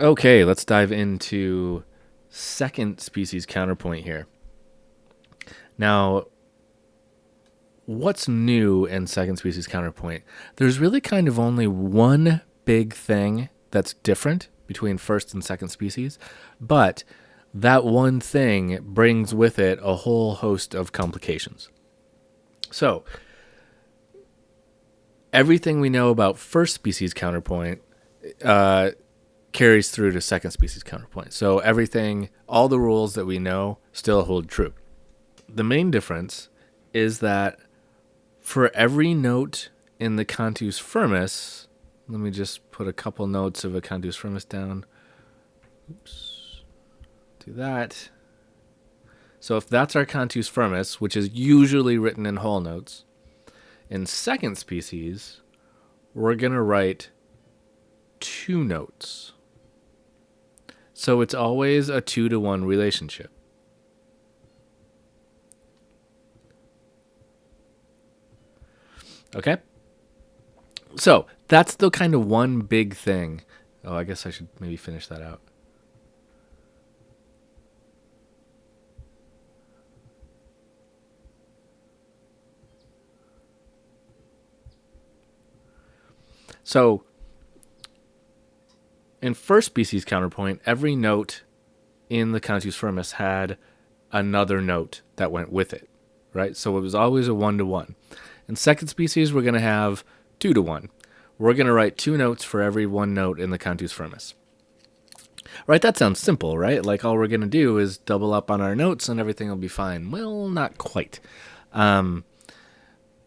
Okay, let's dive into second species counterpoint here. Now, what's new in second species counterpoint? There's really kind of only one big thing that's different between first and second species, but that one thing brings with it a whole host of complications. So, everything we know about first species counterpoint carries through to second species counterpoint. So everything, all the rules that we know still hold true. The main difference is that for every note in the cantus firmus, let me just put a couple notes of a cantus firmus down. Oops. Do that. So if that's our cantus firmus, which is usually written in whole notes, in second species, we're going to write two notes. So it's always a 2-to-1 relationship. Okay? So that's the kind of one big thing. Oh, I guess I should maybe finish that out. So in first species counterpoint, every note in the cantus firmus had another note that went with it, right? So it was always a 1-to-1. In second species, we're going to have 2-to-1. We're going to write two notes for every one note in the cantus firmus. Right, that sounds simple, right? Like all we're going to do is double up on our notes and everything will be fine. Well, not quite.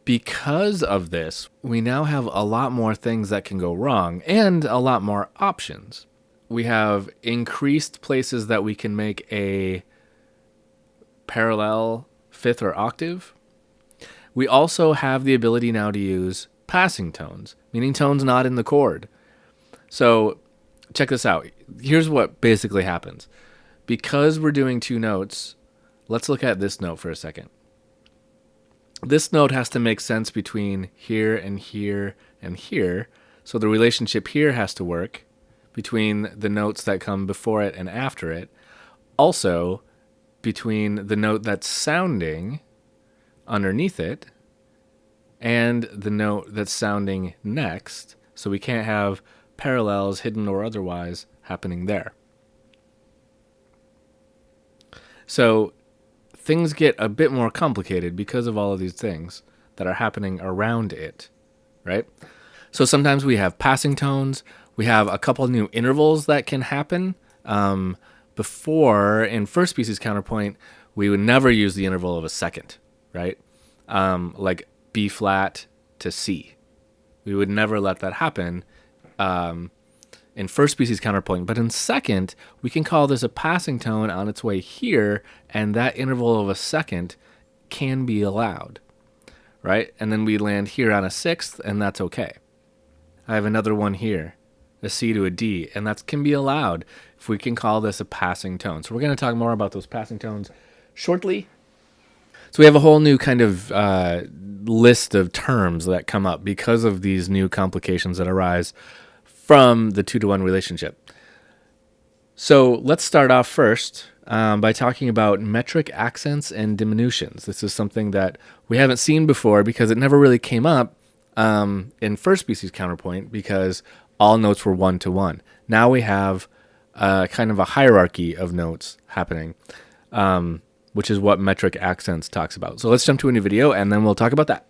Because of this, we now have a lot more things that can go wrong and a lot more options. We have increased places that we can make a parallel fifth or octave. We also have the ability now to use passing tones, meaning tones not in the chord. So check this out. Here's what basically happens. Because we're doing two notes, let's look at this note for a second. This note has to make sense between here and here and here. So the relationship here has to work between the notes that come before it and after it. Also, between the note that's sounding underneath it and the note that's sounding next. So we can't have parallels, hidden or otherwise, happening there. So things get a bit more complicated because of all of these things that are happening around it, right? So sometimes we have passing tones. We have a couple new intervals that can happen. Before, in first species counterpoint, we would never use the interval of a second, right? Like B flat to C. We would never let that happen in first species counterpoint. But in second, we can call this a passing tone on its way here, and that interval of a second can be allowed, right? And then we land here on a sixth, and that's okay. I have another one here, a C to a D, and that can be allowed if we can call this a passing tone. So we're going to talk more about those passing tones shortly. So we have a whole new kind of list of terms that come up because of these new complications that arise from the 2-to-1 relationship. So let's start off first by talking about metric accents and diminutions. This is something that we haven't seen before because it never really came up in first species counterpoint because all notes were 1-to-1. Now we have kind of a hierarchy of notes happening, which is what metric accents talks about. So let's jump to a new video and then we'll talk about that.